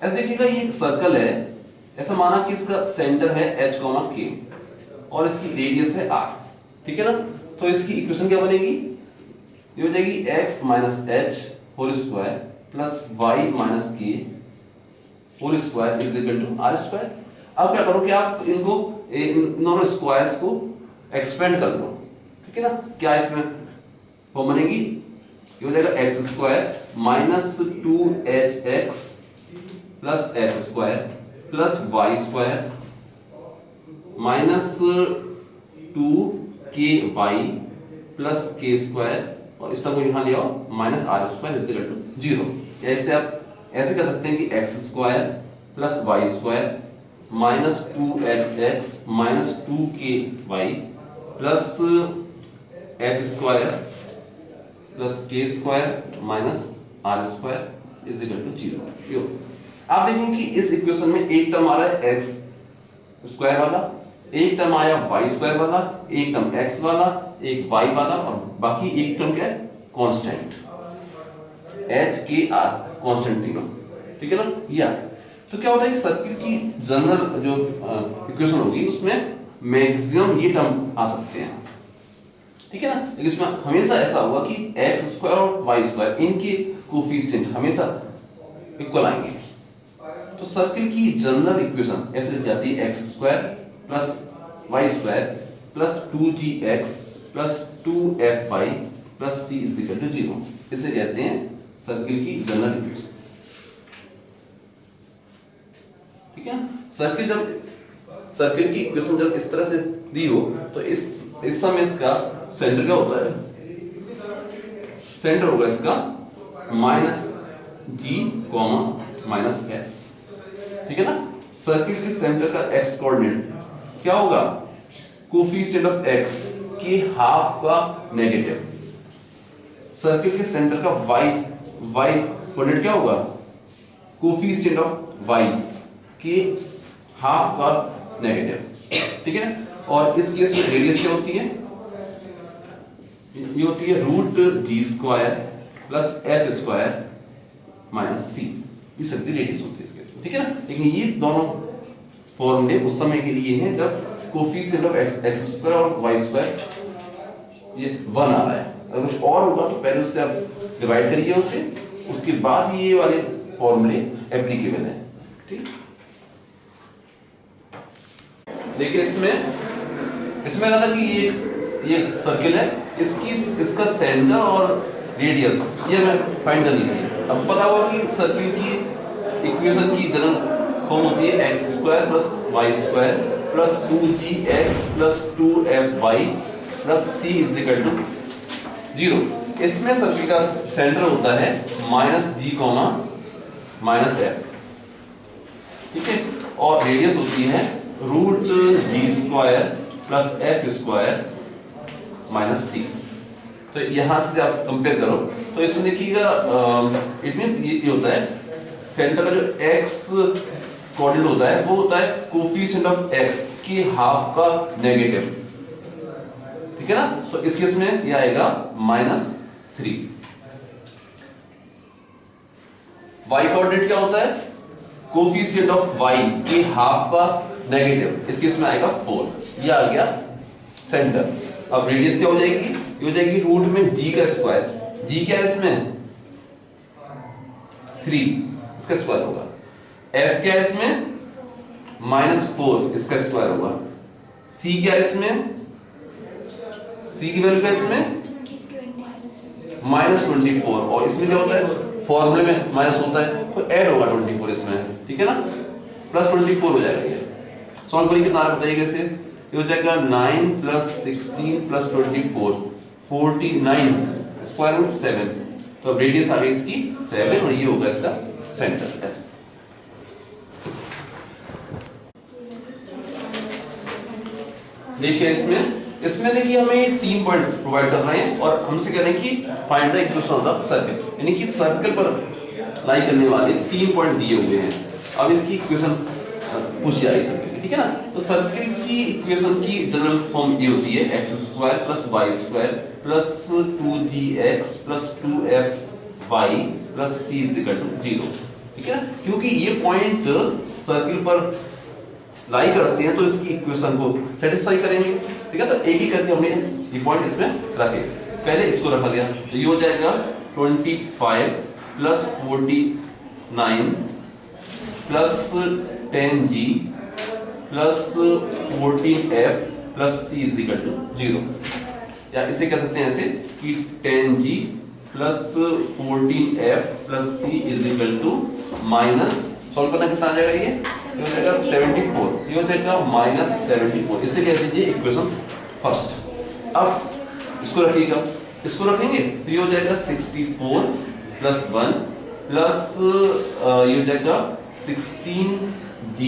ऐसे देखिएगा ये एक सर्कल है, ऐसा माना कि इसका सेंटर है h k और इसकी रेडियस है r, ठीक है ना। तो इसकी इक्वेशन क्या बनेगी, ये हो जाएगी x minus H whole square plus Y minus K whole square is equal to R square. अब क्या करो कि आप इन दोनों स्क्वायर्स को एक्सपेंड कर लो, ठीक है ना। क्या इसमें वो बनेगी, ये हो जाएगा X square minus 2hx plus H square plus Y square minus 2ky plus K square और इस तरह को यहां ले आओ minus R square is equal to 0। ऐसे आप ऐसे कह सकते हैं कि X square plus Y square minus 2hx minus 2ky plus H square plus K square minus R square is equal to 0। आप देखेंगे कि इस इक्वेशन में एक टर्म आ रहा है एक्स स्क्वायर वाला, एक टर्म आया वाई स्क्वायर वाला, एक टर्म एक्स वाला, एक वाई वाला और बाकी एक टर्म क्या है कांस्टेंट एच के आर कांस्टेंट तीनों, ठीक है ना। या तो क्या होता है सर्किल की जनरल जो इक्वेशन होगी उसमें मैक्सिमम ये टर्म आ सकते हैं, ठीक है ना। लेकिन इसमें हमेशा ऐसा होगा कि एक्स स्क्वायर और वाई स्क्वायर इनके कोफिशिएंट हमेशा इक्वल आएंगे। तो सर्किल की जनरल इक्वेशन ऐसे लिखी जाती है x square plus Y square plus 2gx plus 2fy plus c is equal to 0। इसे कहते हैं सर्किल की जनरल इक्वेशन, ठीक है। सर्किल की इक्वेशन जब इस तरह से दी हो तो इस समय इसका सेंटर क्या होता है, सेंटर होगा इसका माइनस g माइनस f, ठीक है ना। सर्किल के सेंटर का x कोऑर्डिनेट क्या होगा, कोफिशिएंट ऑफ x के हाफ का नेगेटिव। सर्किल के सेंटर का y कोऑर्डिनेट क्या होगा, कोफिशिएंट ऑफ y के हाफ का नेगेटिव, ठीक है। और इस केस में रेडियस क्या होती है, ये होती है root G square plus F square minus C, ये सर्किल रेडियस होती है इस केस में, ठीक है ना। लेकिन ये दोनों फॉर्मूले उस समय के लिए हैं जब कोफिशिएंट ऑफ एक्स स्क्वायर और वाई स्क्वायर ये 1 आ रहा है। अगर कुछ और होगा तो पहले उससे आप डिवाइड करिए उससे, उसके बाद ये वाले फॉर्मूले एप्लीकेबल है, ठीक। देखिए इसमें ना कि ये सर्किल है, इसका सेंटर और रेडियस ये हमें फाइंड करनी थी। अब पता हुआ कि सर्किल की इक्वेशन की जनरल फॉर्म होती है x square plus Y square plus 2gx plus 2fy plus c is equal to 0। इसमें सर्किल का सेंटर होता है माइनस g माइनस f, ठीक है। और रेडियस होती है root G square plus F square minus C. तो यहां से आप कंपेयर करो तो इसमें देखिएगा इट मींस ये होता है सेंटर का जो एक्स कोऑर्डिनेट होता है वो होता है कोफिशिएंट ऑफ एक्स के हाफ का नेगेटिव, ठीक है ना। तो इस केस में ये आएगा -3। वाई कोऑर्डिनेट क्या होता है, कोफिशिएंट ऑफ वाई के हाफ का नेगेटिव, इस केस में आएगा 4। ये आ गया सेंटर। अब रेडियस क्या हो जाएगी, ये हो जाएगी रूट में जी का स्क्वायर, जी क्या है इसमें 3, इसका स्क्वायर होगा। एफ क्या है इसमें -4, इसका स्क्वायर होगा। सी क्या है इसमें, सी की वैल्यू क्या है इसमें -24, और इसमें क्या होता है फॉर्मूले में माइनस होता है तो ऐड होगा 24 इसमें, ठीक है ना, प्लस 24 हो जाएगा। ये सॉल्व करिए कितना आ रहा है बताइए कैसे। ये हो जाएगा 9 + 16 + 24 49 स्क्वायर रूट 7। तो अब रेडियस आ गई इसकी 7 और ये होगा इसका सेंटर। ऐसे देखिए इसमें देखिए हमें ये 3 पॉइंट प्रोवाइड कर रहे हैं और हमसे कह रहे हैं कि find the equation of the circle, यानी कि सर्कल पर लाई करने वाले 3 पॉइंट दिए हुए हैं। अब इसकी इक्वेशन पूछी जाएगी सर्किल की, ठीक है ना। तो सर्किल की इक्वेशन की जनरल फॉर्म ये होती है x² + y² + 2gx + 2fy + c = 0। ठीक है ना, क्योंकि ये पॉइंट सर्किल पर लाई करते हैं तो इसकी इक्वेशन को सेटिस्फाई करेंगे। ठीक है, तो एक ही करके हमने ये पॉइंट इसमें रखे। पहले इसको रखा गया तो ये हो जाएगा 25 plus 49 plus 10G plus 14F plus C is equal to 0, या इसे कह सकते हैं ऐसे कि 10G plus 14F plus C is equal to minus, solve करना कितना आ जाएगा, ये हो जाएगा 74, ये हो जाएगा माइनस 74, इसे कह दीजिए इक्वेशन फर्स्ट। अब इसको रखिएगा, इसको रखेंगे तो ये हो जाएगा 64 प्लस 1 प्लस ये हो जाएगा 16G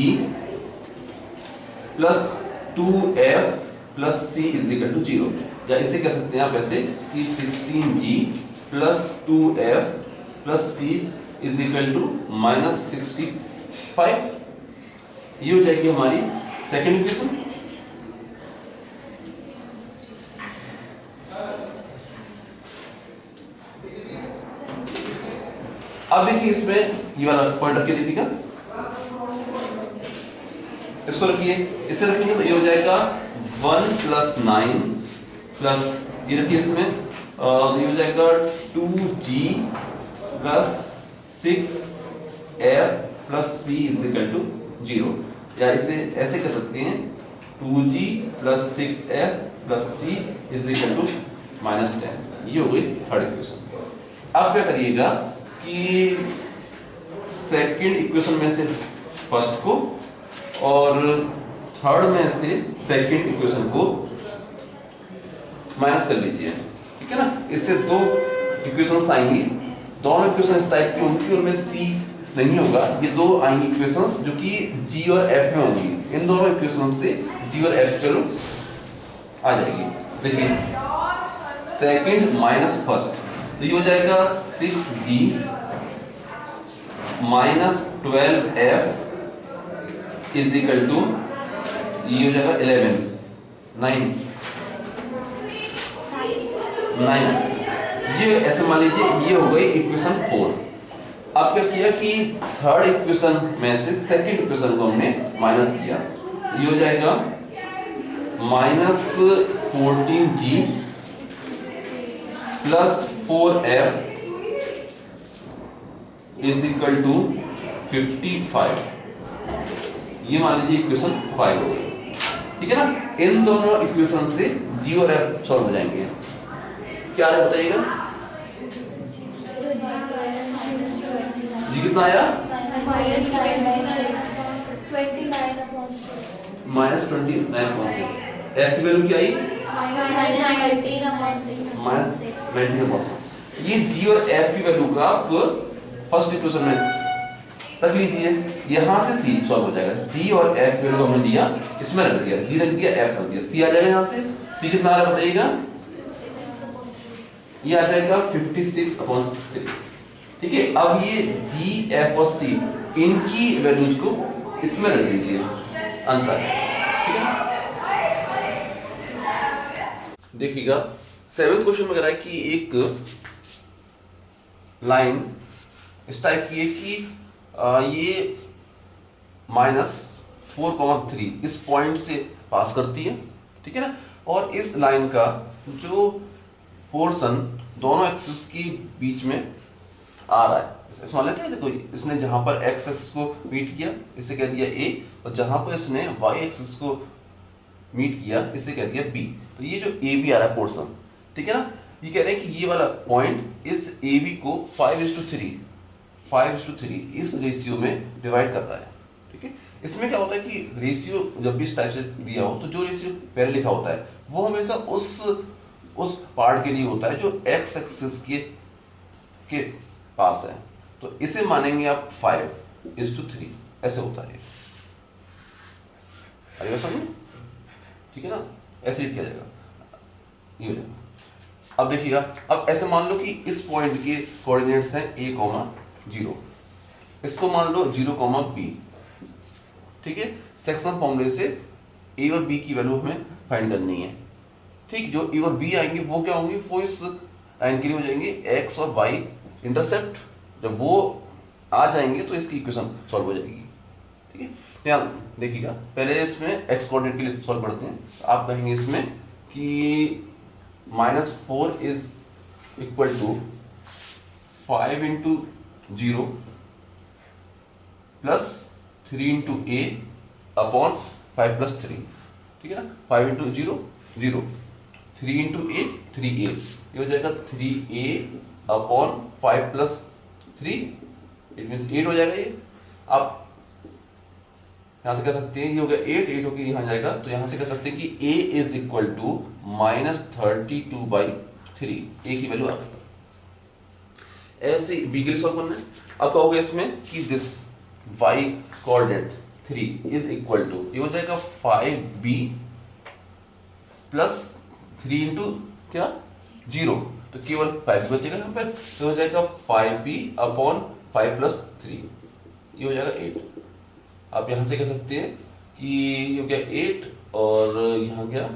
plus 2F plus C is equal to 0, या इसे कह सकते हैं आप ऐसे कि 16G plus 2F plus C is equal to minus 65। ये हो जाएगी हमारी सेकेंड इक्वेशन। अब देखिए इसमें ये वाला पॉइंट रखिए, देखिएगा इसको रखिए, इसे रखेंगे तो ये हो जाएगा 1 प्लस 9 प्लस ये रखिए इसमें ये हो जाएगा 2G plus 6F plus C is equal to 0, या इसे ऐसे कर सकते हैं 2G plus 6F plus C is equal to minus 10। ये हो गई थर्ड इक्वेशन। अब क्या करिएगा कि सेकंड इक्वेशन में से फर्स्ट को और थर्ड में से सेकंड इक्वेशन को माइनस कर लीजिए। ठीक है ना, इससे दो इक्वेशंस आएंगी, दोनों इक्वेशन इस टाइप की होंगी, उनमें C नहीं होगा, ये दो आएंगी इक्वेशंस जो कि G और F में होंगी। इन दोनों इक्वेशंस से G और F चलो आ जाएगी। देखिए सेकंड माइनस फर्स्ट तो ये हो जाएगा 6G minus 12F is equal to ये हो जाएगा 11 9 ये ऐसे मान लीजिए, ये हो गई इक्वेशन 4। अब क्या किया कि थर्ड इक्वेशन में से सेकंड इक्वेशन को हमने माइनस किया, ये हो जाएगा minus 14G plus 4F is equal to 55। ये मान लीजिए इक्वेशन 5 हो गई। ठीक है ना, इन दोनों इक्वेशन से G और F सॉल्व हो जाएंगे। क्या है बताइएगा, G कितना आया, माइनस 29.6। F की वैल्यू क्या आई, माइनस 19.6। ये G और F की वैल्यू का आप फर्स्ट इक्वेशन में रख लीजिए, यहां से C सॉल्व हो जाएगा। G और F की वैल्यू हमने दिया, इसमें रख दिया, G रख दिया, F रख दिया, C आ जाएगा। यहां से C कितना आ रहा है बताइएगा, ये आ जाएगा 56/3। ठीक है, अब ये G, F और C इनकी वैल्यूज को इसमें रख दीजिए, आंसर। ठीक है, देखिएगा सेवेंथ क्वेश्चन में कह रहा है कि एक लाइन इस टाइप की है कि ये -4,3 इस पॉइंट से पास करती है। ठीक है ना, और इस लाइन का जो पोर्शन दोनों एक्सिस के बीच में आ रहा है, मान लेते हैं, देखो इसने जहां पर एक्स एक्सिस को मीट किया इसे कह दिया A, और जहां पर इसने वाई एक्सिस को मीट किया इसे कह दिया B। तो ये जो AB आ रहा है पोर्शन, ठीक है ना, ये कह रहे हैं कि ये वाला पॉइंट इस AB को 5:3 इस रेशियो में डिवाइड करता है। ठीक है, इसमें क्या होता है कि रेशियो जब भी इस टाइप से दिया हो तो जो रेशियो पहले लिखा होता है वो हमेशा उस पार्ट के लिए होता है जो एक्स एक्सिस के पास है। तो इसे मानेंगे आप 5:3 ऐसे होता है। अरे समझ, ठीक है ना, ऐसे किया जाएगा, ये हो जाएगा। अब देखिएगा, अब ऐसे मान लो कि इस पॉइंट के कोऑर्डिनेट्स हैं A, 0, इसको मान लो 0, B। ठीक है, सेक्शन फॉर्मूले से A और B की वैल्यू हमें फाइंड करनी है। ठीक, जो A और B आएंगे वो क्या होंगे, वो इस लाइन के लिए हो जाएंगे x और y इंटरसेप्ट। जब वो आ जाएंगे तो इसकी इक्वेशन सॉल्व हो जाएगी। ठीक है, यहाँ देखिएगा, पहले इसमें एक्स कोऑर्डिनेट के लिए सॉल्व करते हैं। आप कहेंगे इसमें कि -4 is equal to 5 into 0 plus 3 into a upon 5 plus 3। ठीक है ना, 5 इंटू 0 0, 3 इंटू ए 3a, ये हो जाएगा 3a upon 5 plus 3, it means 8 हो जाएगा ये। आप यहाँ से कह सकते हैं ये हो गया 8 होकर यहाँ जाएगा, तो यहाँ से कह सकते हैं कि a इज इक्वल टू -32/3, ए की वैल्यू आ गई। ऐसे बी के लिए सॉल्व करना है। अब क्या होगा इसमें कि this y coordinate 3 is equal to, ये हो जाएगा 5b प्लस 3 इंटू क्या 0, तो केवल 5 बचेगा यहाँ पर, तो हो जाएगा 5b अपॉन 5 प्लस 3, ये हो जाएगा 8। आप यहाँ से कह सकते हैं कि ये हो गया 8 और यहाँ गया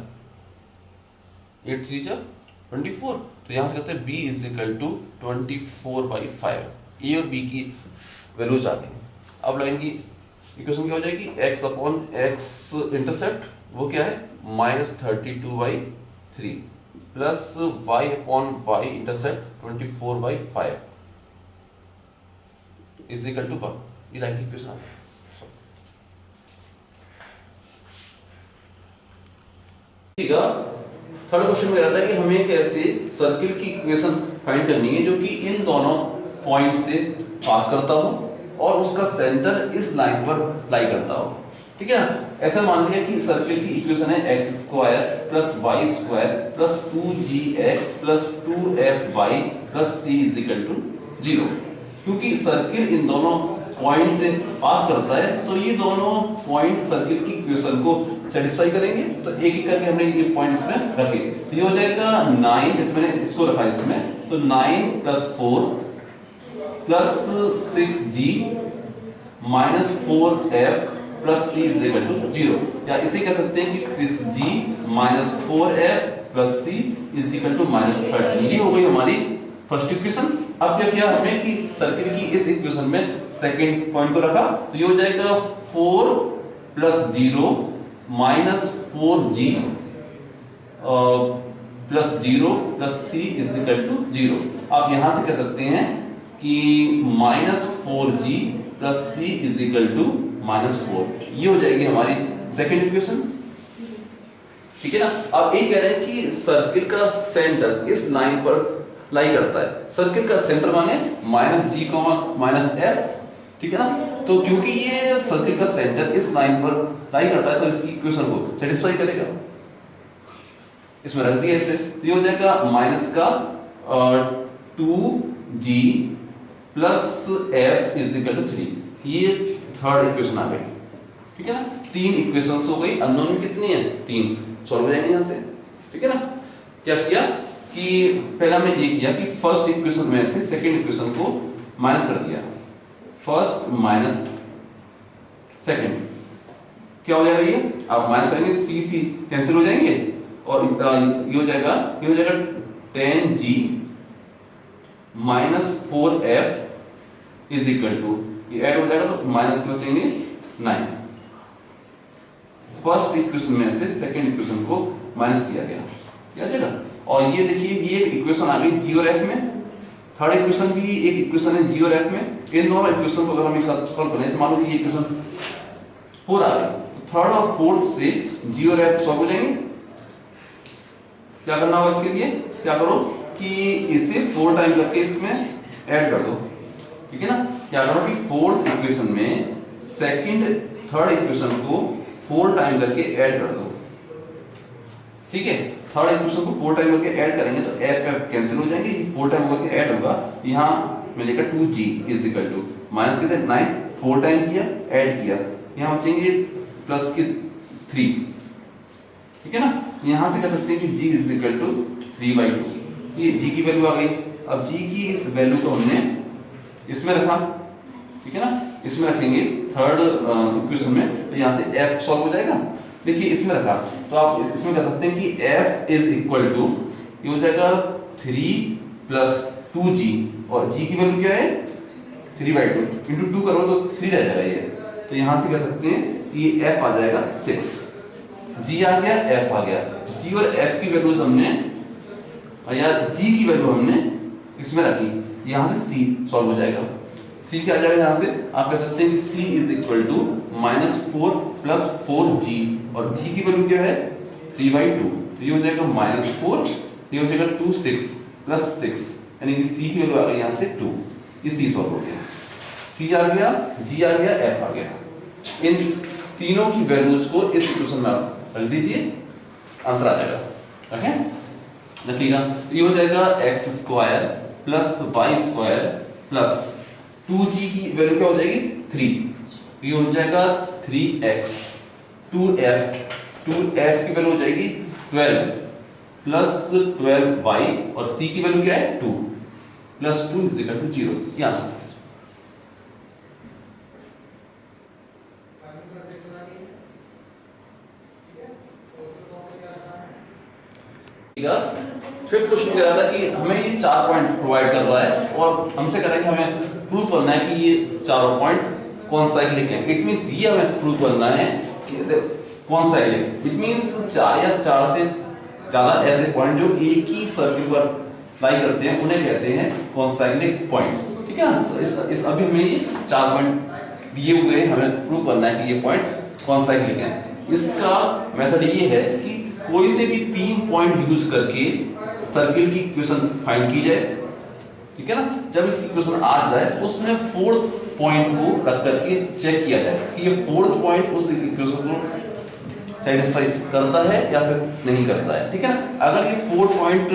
8 3 जा 24, तो यहाँ से कहते हैं b इज इक्वल टू 24/5। ए और b की वैल्यूज आ गई। अब लाइन की इक्वेशन क्या हो जाएगी, x अपॉन एक्स इंटरसेप्ट वो क्या है -32/3 plus y upon y intercept 24/5 is equal to 1। ये लाइन की इक्वेशन आ गई। ठीक है, थर्ड क्वेश्चन में रहता है कि हमें एक ऐसे सर्किल की इक्वेशन फाइंड करनी है जो कि इन दोनों पॉइंट से पास करता हो और उसका सेंटर इस लाइन पर लाई करता हो। ठीक है ना, ऐसा मान लिया कि सर्किल की इक्वेशन है x² plus y² plus 2gx plus 2fy plus c is equal to 0। क्योंकि सर्किल इन दोनों पॉइंट से पास करता है तो ये दोनों पॉइंट सर्किल की इक्वेशन को सेटिस्फाई करेंगे, तो एक एक करके हमने ये पॉइंट इसमें रखे। तो ये हो जाएगा 9, इसमें इसको रखा इसमें, तो 9 plus 4 plus 6g minus 4f plus c is equal to 0, या इसे कह सकते हैं कि 6g minus 4f plus c is equal to -13। ये हो गई हमारी फर्स्ट इक्वेशन। अब क्या किया हमने कि सर्किल की इस इक्वेशन में सेकंड पॉइंट को रखा, तो ये हो जाएगा 4 plus 0 minus 4g plus 0 plus c is equal to 0। आप यहां से कह सकते हैं कि -4g plus c is equal to -4। ये हो जाएगी हमारी सेकंड इक्वेशन। ठीक है ना, अब ये कह रहे हैं कि सर्किल का सेंटर इस लाइन पर लाई करता है। सर्किल का सेंटर माने -g, -f। ठीक है ना, तो क्योंकि ये सर्किल का सेंटर इस लाइन पर लाई करता है तो इसकी इक्वेशन को सेटिस्फाई करेगा। इसमें रख दिया इसे, तो ये हो जाएगा माइनस का 2g plus f is equal to 3। ये थर्ड इक्वेशन आ गई। ठीक है ना, 3 इक्वेशंस हो गई। अननोन कितनी है 3, सॉल्व हो जाएंगे यहाँ से। ठीक है ना, क्या किया कि पहला हमने ये किया कि फर्स्ट इक्वेशन में से सेकंड इक्वेशन को माइनस कर दिया। फर्स्ट माइनस सेकंड क्या हो जाएगा, ये आप माइनस करेंगे c कैंसिल हो जाएंगे और ये हो जाएगा 10g minus 4f is equal to, ये ऐड हो जाएगा तो माइनस के बचेंगे 9। फर्स्ट इक्वेशन में से सेकंड इक्वेशन को माइनस किया गया, क्या जाएगा। और ये देखिए ये इक्वेशन आ गई g और f में। थर्ड इक्वेशन भी एक इक्वेशन है g और f में। इन दोनों इक्वेशन को अगर हम एक साथ सॉल्व करें, जैसे मान लो कि ये इक्वेशन 4 आ गई, थर्ड और फोर्थ से g और f सॉल्व हो जाएंगे। क्या करना होगा इसके लिए, क्या करो कि इसे 4 टाइम करके इसमें ऐड कर दो। ठीक है ना, क्या करो कि फोर्थ इक्वेशन में सेकंड थर्ड इक्वेशन को 4 टाइम करके ऐड कर दो। ठीक है, थर्ड इक्वेशन को 4 टाइम करके ऐड करेंगे तो एफ एफ कैंसिल हो जाएंगे, 4 टाइम करके ऐड होगा, यहाँ मिलेगा 2g is equal to minus कितने 9, 4 टाइम किया ऐड किया, यहाँ बचेंगे प्लस के 3। ठीक है ना, यहाँ से कह सकते हैं कि g इज इक्वल टू 3/2। ये g की वैल्यू आ गई। अब g की इस वैल्यू को हमने इसमें रखा। ठीक है ना, इसमें रखेंगे थर्ड इक्वेशन में, तो यहाँ से f सॉल्व हो जाएगा। देखिए इसमें रखा तो आप इसमें कह सकते हैं कि f इज इक्वल टू, ये हो जाएगा 3 प्लस 2g, और g की वैल्यू क्या है 3/2 इंटू 2 करो तो 3 रह जाएगा ये। तो यहाँ से कह सकते हैं कि एफ आ जाएगा 6। जी आ गया, एफ आ गया। जी और एफ की वैल्यूज हमने या जी की वैल्यू हमने इसमें रखी, यहाँ से सी सॉल्व हो जाएगा। सी क्या आ जाएगा यहाँ से, आप कह सकते हैं कि सी इज इक्वल टू -4 + 4g, और जी की वैल्यू क्या है 3/2, तो ये हो जाएगा -4, ये हो जाएगा 2 6 + 6, यानी कि सी की वैल्यू आ गई यहाँ से 2। ये सी सॉल्व हो गया, सी आ गया, जी आ गया, एफ आ गया। इन तीनों की वैल्यूज को इस इक्वेशन में रख दीजिए, आंसर आ जाएगा। ओके, देखिएगा ये हो जाएगा x² + y² प्लस 2g की वैल्यू क्या हो जाएगी 3, ये हो जाएगा 3x, 2f की वैल्यू हो जाएगी 12 प्लस 12y, और c की वैल्यू क्या है 2 प्लस 2 इज इक्वल टू 0। ये आंसर है। फिफ्थ क्वेश्चन कह रहा था कि हमें ये 4 पॉइंट प्रोवाइड कर रहा है और हमसे कह रहा है कि हमें प्रूव करना है कि ये चारों पॉइंट कौन साइक्लिक है। इट मींस ये हमें प्रूव करना है कि कौन साइक्लिक। इट मींस 4 या 4 से ज्यादा ऐसे पॉइंट जो एक ही सर्किल पर लाई करते हैं उन्हें कहते हैं कॉन्साइक्लिक पॉइंट्स। ठीक है, तो इस अभी हमें ये 4 पॉइंट दिए हुए हैं, हमें प्रूव करना है कि ये पॉइंट कॉन्साइक्लिक है। इसका मेथड ये है कि कोई से भी 3 पॉइंट यूज करके सर्किल की इक्वेशन फाइंड की जाए। ठीक है ना, जब इसकी इक्वेशन आ जाए तो उसमें 4th पॉइंट को रख करके चेक किया जाए कि ये 4th पॉइंट उस इक्वेशन को सेटिस्फाई करता है या फिर नहीं करता है। ठीक है ना, अगर ये 4th पॉइंट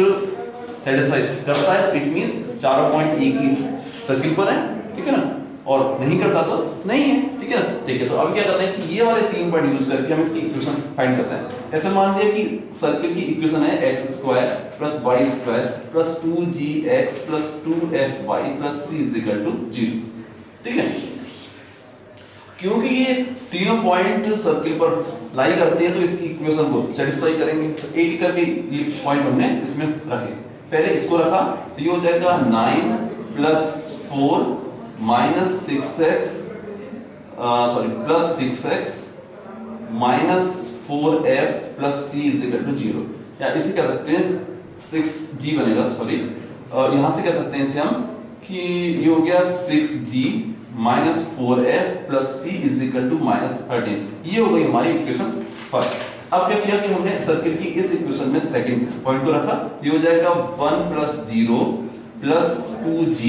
सेटिस्फाई करता है इट मींस चारों पॉइंट एक ही सर्किल पर है। ठीक है ना, और नहीं करता तो नहीं है। ठीक है ना, ठीक है, तो अब क्या करते हैं कि ये वाले 3 पॉइंट यूज करके हम इसकी इक्वेशन फाइंड करते हैं। ऐसे मान लिया कि सर्किल की इक्वेशन है x² + y² + 2gx + 2fy + c = 0। ठीक है, क्योंकि ये तीनों पॉइंट सर्किल पर लाई करते हैं तो इसकी इक्वेशन को सेटिस्फाई करेंगे। तो एक एक करके ये पॉइंट हमने इसमें रखे। पहले इसको रखा तो ये हो जाएगा 9 + 4 -6x + 6x -4f + c = 0, या इसे कह सकते हैं 6g बनेगा, सॉरी यहां से कह सकते हैं इसे हम कि ये हो गया 6g -4f + c = -13। ये हो गई हमारी इक्वेशन फर्स्ट। अब क्या किया कि हमने सर्किल की इस इक्वेशन में सेकंड पॉइंट को रखा, ये हो जाएगा 1 + 0 + 2g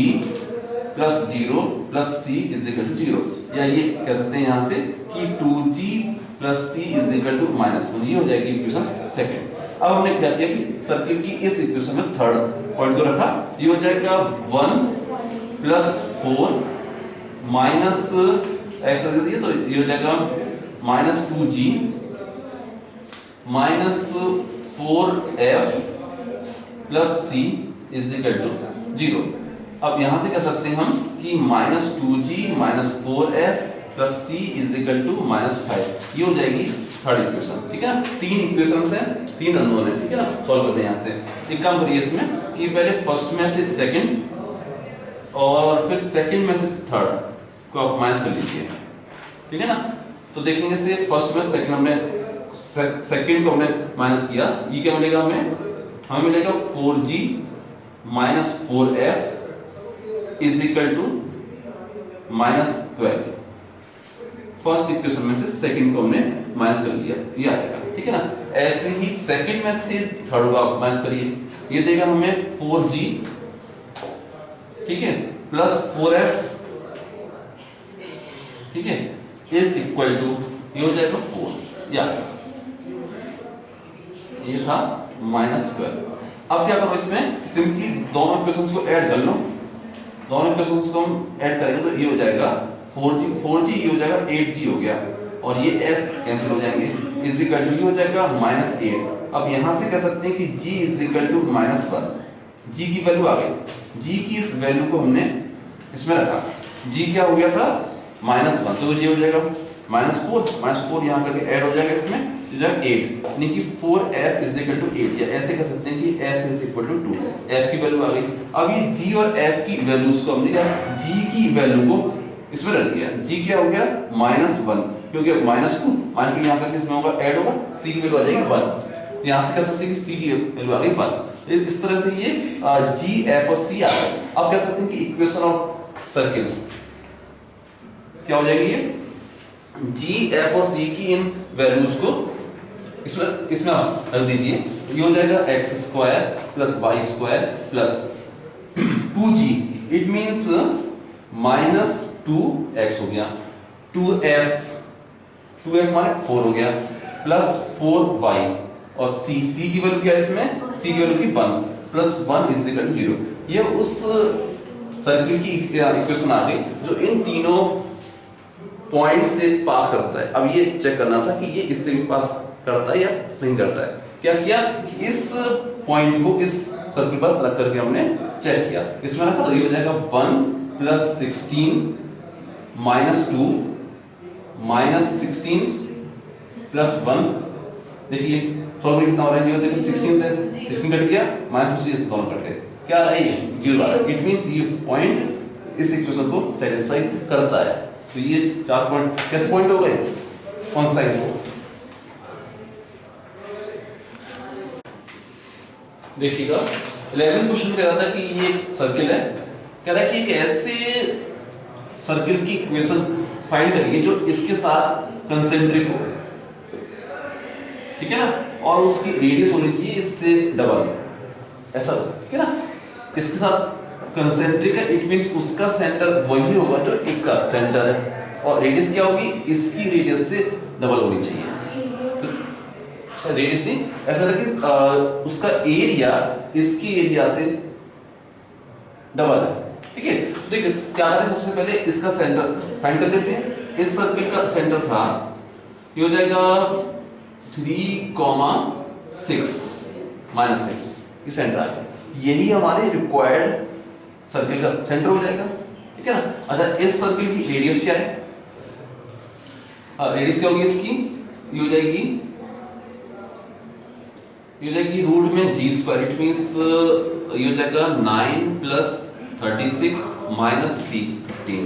+ 0 + c = 0, या ये कह सकते हैं यहां से कि 2g + c = -1। ये हो जाएगी इक्वेशन सेकंड। अब हमने क्या किया कि सर्किल की इस इक्वेशन में थर्ड पॉइंट को रखा, ये हो जाएगा 1 + 4 माइनस x रख दिया तो ये हो जाएगा -2g -4f + c = 0। अब यहां से कह सकते हैं हम कि -2g -4f + c = -5। ये हो जाएगी थर्ड इक्वेशन। ठीक है ना, 3 इक्वेशंस हैं, 3 अननोन है। ठीक है ना, सॉल्व करते हैं यहां से। एक काम करिए इसमें कि पहले फर्स्ट में से सेकंड और फिर सेकंड में से थर्ड को आप माइनस कर लीजिए। ठीक है ना, तो देखेंगे से फर्स्ट में सेकंड हमने सेकंड को हमने माइनस किया, ये क्या मिलेगा हमें मिलेगा 4g -4f = -12। फर्स्ट इक्वेशन में से सेकंड को हमने माइनस कर लिया, ये आ जाएगा। ठीक है ना, ऐसे ही सेकंड में से थर्ड को आप माइनस करिए, ये देगा हमें 4g, ठीक है, +4f, ठीक है, = ये हो जाएगा 4, या ये था -12। अब क्या करो, इसमें सिंपली दोनों इक्वेशंस को ऐड कर लो। दोनों इक्वेशंस को हम ऐड करेंगे तो ये हो जाएगा 4g, ये हो जाएगा 8g हो गया, और ये f कैंसिल हो जाएंगे, ये हो जाएगा -8। अब यहां से कह सकते हैं कि g = -1। g की वैल्यू आ गई, g की इस वैल्यू को हमने इसमें रखा। g क्या हो गया था -1, तो ये हो जाएगा -4 यहां करके ऐड हो जाएगा इसमें, 8, यानी कि 4f इज इक्वल टू 8, या ऐसे कह सकते हैं कि f is equal to 2, f की वैल्यू आ गई। अब ये g और f की वैल्यूज को हमने g की वैल्यू को इसमें रख दिया, g क्या हो गया -1, क्योंकि -2 यहाँ का किसमें होगा ऐड होगा, c की वैल्यू आ जाएगी 1, यहाँ से कह सकते हैं कि c की वैल्यू आ गई 1। इस तरह से ये g f और c आ गए। अब कह सकते हैं कि इक्वेशन ऑफ सर्किल क्या हो जाएगी, ये g f और c की इन वैल्यूज को इसमें आप रख दीजिए, ये हो जाएगा x² plus y² plus 2g, it means -2x हो गया, 2f माने 4 हो गया, प्लस 4y, और c की वैल्यू क्या है इसमें, c की वैल्यू थी 1, प्लस 1 इज इक्वल टू 0। ये उस सर्किल की इक्वेशन आ गई जो इन तीनों पॉइंट से पास करता है। अब ये चेक करना था कि ये इससे भी पास करता है या नहीं करता है। क्या किया कि इस पॉइंट को इस सर्किल पर अलग करके हमने चेक किया, इसमें रखा तो ये हो जाएगा 1 प्लस 16 माइनस 2 माइनस 16 प्लस 1। देखिए सॉल्व कितना हो रहा है, ये देखो 16 से 16 कट गया, माइनस 2 से दोनों कट गए, क्या आ रहा है ये 0 आ रहा है। इट मींस ये पॉइंट इस इक्वेशन को सेटिस्फाई करता है। तो ये 4 पॉइंट कैसे पॉइंट हो गए, कौन सा है? देखिएगा 11 क्वेश्चन कह रहा था कि ये सर्किल है, कह रहा है कि एक ऐसे सर्किल की इक्वेशन फाइंड करिए जो इसके साथ कंसेंट्रिक हो, ठीक है ना, और उसकी रेडियस होनी चाहिए इससे डबल, ऐसा, ठीक है ना, इसके साथ कंसेंट्रिक है, इट मींस उसका सेंटर वही होगा जो इसका सेंटर है, और रेडियस क्या होगी, इसकी रेडियस से डबल होनी चाहिए। तो रेडियस नहीं, ऐसा लगे उसका एरिया इसकी एरिया से डबल है, ठीक है। तो देखिए क्या करें, सबसे पहले इसका सेंटर फाइंड कर लेते हैं। इस सर्किल का सेंटर था, ये हो जाएगा 3,6 -6, ये सेंटर आ गया, यही हमारे रिक्वायर्ड सर्किल का सेंटर हो जाएगा, ठीक है ना। अच्छा इस सर्किल की रेडियस क्या है, रेडियस क्या होगी इसकी, ये हो जाएगी रूट में g², इट मींस ये हो जाएगा 9 प्लस 36 माइनस c 15,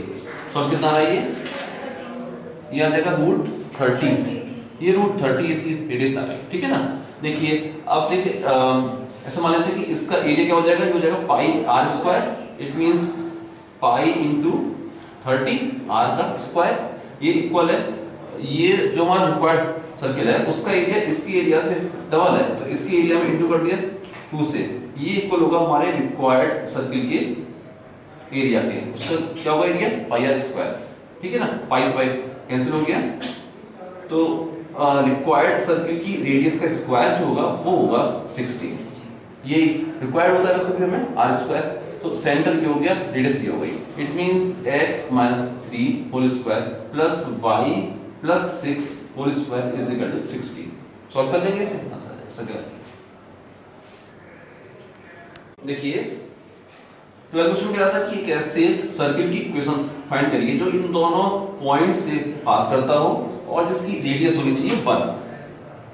तो कितना आ रहा है ये आ जाएगा रूट 30, ये रूट 30 इसकी रेडियस आ गई, ठीक है ना। देखिए अब देखिए ऐसा मान लीजिए कि इसका एरिया क्या हो जाएगा, ये हो जाएगा पाई r², it means pi into 30 r का स्क्वायर, ये इक्वल है, ये जो हमारा रिक्वायर्ड सर्किल है उसका एरिया इसकी एरिया से डबल है, तो इसकी एरिया में इंटू कर दिया 2 से, ये इक्वल होगा हमारे रिक्वायर्ड सर्किल के एरिया के, उसका क्या होगा एरिया पाई r², ठीक है ना, पाई से पाई कैंसिल हो गया, तो रिक्वायर्ड सर्किल की रेडियस का स्क्वायर जो होगा वो होगा 60, ये रिक्वायर्ड होता है सर्किल में r², तो सेंटर ये हो गया, रेडियस ये हो गई, it means x - 3 whole square plus y plus 6 whole square is equal to 60। Solve कर लेंगे इसे, आंसर देखिए पहला क्वेश्चन क्या था कि कैसे सर्किल की इक्वेशन फाइंड करिए जो इन दोनों पॉइंट से पास करता हो और जिसकी रेडियस होनी चाहिए 1,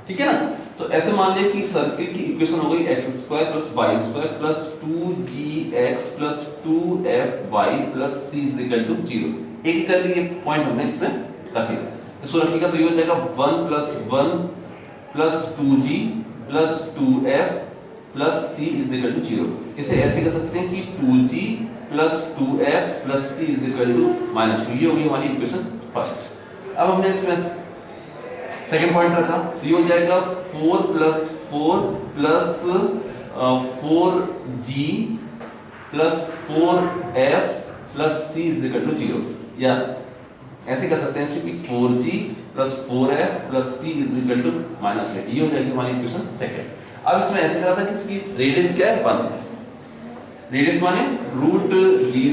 ठीक है ना। तो ऐसे मान लिया कि सर्किल की इक्वेशन हो गई x² plus y² plus 2gx plus 2fy plus c is equal to 0। एक कर लिए पॉइंट हमने इसमें रखे, इसको रखिएगा तो ये हो जाएगा 1 plus 1 plus 2g plus 2f plus c is equal to 0। इसे ऐसे कर सकते हैं कि 2g plus 2f plus c is equal to -2, ये होगी हमारी इक्वेशन फर्स्ट। अब हमने इसमें सेकंड पॉइंट रखा, तो ये हो जाएगा 4 plus 4 plus 4g plus 4f plus c is equal to 0, या ऐसे कर सकते हैं कि 4g plus 4f plus c is equal to -8, ये हो जाएगी हमारी इक्वेशन सेकंड। अब इसमें ऐसे करा था कि इसकी रेडियस क्या है 1, रेडियस माने root g²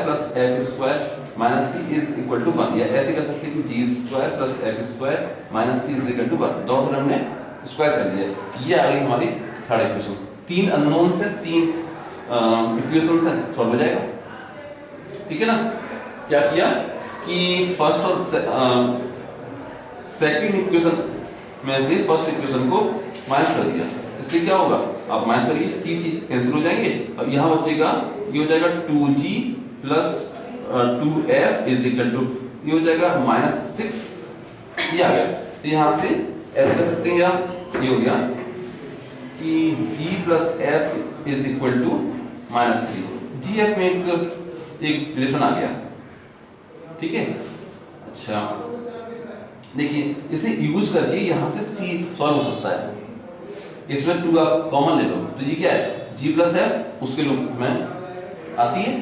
plus f² minus c is equal to 1, या ऐसे कर सकते हैं कि g² plus f² minus c is equal to 1, दोनों से हमने स्क्वायर कर लिया, ये आ गई हमारी थर्ड इक्वेशन। 3 अननोन से 3 इक्वेशन से सॉल्व हो जाएगा, ठीक है ना। क्या किया कि फर्स्ट और सेकंड इक्वेशन में से फर्स्ट इक्वेशन को माइनस कर दिया, इससे क्या होगा, आप माइनस करिए, सी सी कैंसिल हो जाएंगे। अब यहाँ बचेगा, ये हो जाएगा 2g plus 2f is equal to, ये हो जाएगा -6, ये आ गया। तो यहाँ से ऐसे कर सकते हैं, ये हो गया कि g plus f is equal to -3। G f में एक रिलेशन आ गया, ठीक है। अच्छा देखिए, इसे यूज करके यहाँ से सी सॉल्व हो सकता है। इसमें 2 आप कॉमन ले लो, तो ये क्या है, g प्लस एफ उसके रूप में आती है,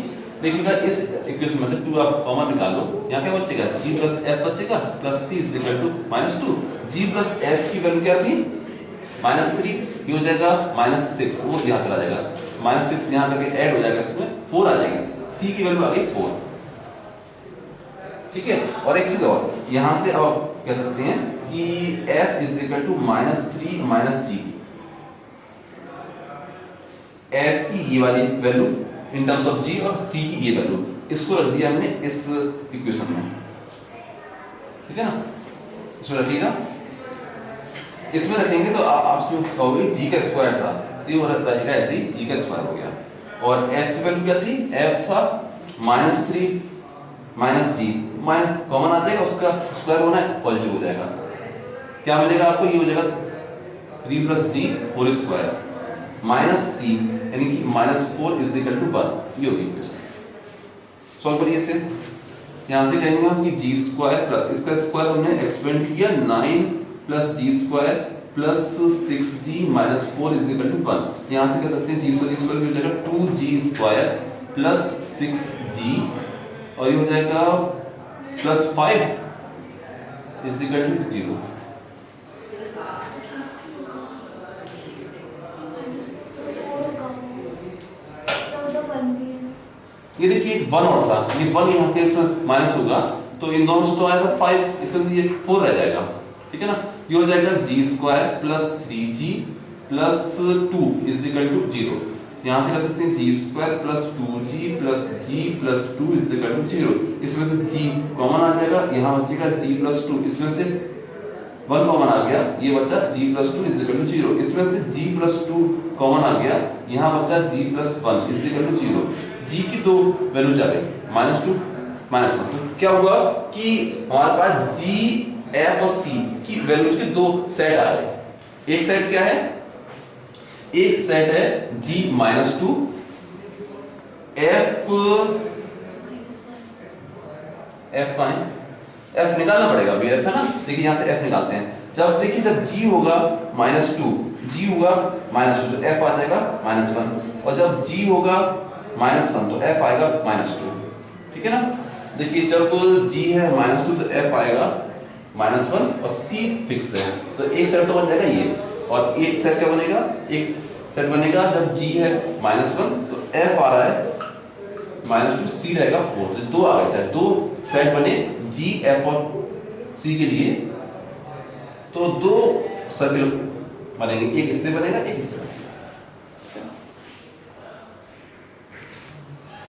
लेकिन अगर इस इक्वेशन में से 2 आप कॉमन निकाल लो, यहाँ क्या बचेगा, g प्लस एफ बचेगा plus c is equal to -2। g plus f की वैल्यू क्या थी, -3, ये हो जाएगा -6, वो यहाँ चला जाएगा, -6 यहाँ करके ऐड हो जाएगा, इसमें 4 आ जाएगी, c की वैल्यू आ गई 4, ठीक है। और एक चीज और, यहाँ से आप कह सकते हैं कि f is equal to -3 minus g, f की ये वाली value in terms of g और c की ये वैल्यू, इसको रख दिया हमने इस इक्वेशन में, ठीक है ना। इसमें रखिएगा, इसमें रखेंगे तो आप इसमें कहोगे g का स्क्वायर था, ये हो रहेगा ऐसे ही, g का स्क्वायर हो गया। और f की वैल्यू क्या थी, f था -3 माइनस जी, माइनस कॉमन आ जाएगा, उसका स्क्वायर होना है, पॉजिटिव हो जाएगा, क्या मिलेगा आपको, ये हो जाएगा 3 प्लस जी होल स्क्वायर माइनस सी, यानी कि -4 इज इक्वल टू 1, ये होगी इक्वेशन। सॉल्व करिए इसे, यहाँ से कहेंगे हम कि जी स्क्वायर प्लस इसका स्क्वायर हमने एक्सपेंड किया 9 plus g square plus 6g minus 4 is equal to 1। यहाँ से कह सकते हैं जी स्क्वायर हो जाएगा 2g स्क्वायर प्लस 6g, और ये हो जाएगा प्लस 5 इज इक्वल टू 0। ये देखिए 1 और था, ये 1 यहाँ पे इसमें माइनस होगा, तो इन दोनों से तो आया था 5, इसका ये 4 रह जाएगा, ठीक है ना। ये हो जाएगा G square plus 3g plus 2 is equal to 0। यहाँ से कर सकते हैं G square plus 2g plus g plus 2 is equal to 0। इसमें से g कॉमन आ जाएगा, यहाँ बचेगा g प्लस 2, इसमें से 1 कॉमन आ गया, ये बचा g plus 2 is equal to 0। इसमें से g प्लस 2 कॉमन आ गया, यहाँ बचा g plus 1 is equal to 0। g की दो वैल्यूज आ गई, -2 -1, तो क्या हुआ कि हमारे पास g f और c की वैल्यूज के दो सेट आ गए। एक सेट क्या है, एक सेट है g -2 f का है, f निकालना पड़ेगा अभी, f है ना, देखिए यहाँ से f निकालते हैं। जब देखिए जब g होगा -2, g होगा -2 तो f आ जाएगा -1, और जब g होगा -1 तो f आएगा -2, ठीक है ना। देखिए जब g है -2 तो f आएगा -1 और c फिक्स है, तो एक सेट तो बन जाएगा ये, और एक सेट क्या बनेगा, एक सेट बनेगा जब g है -1 तो f आ रहा है -2, c रहेगा 4, तो दो आ गए सेट, दो सेट बने g f और c के लिए, तो दो सर्किल बनेंगे, एक इससे बनेगा एक इससे बनेगा।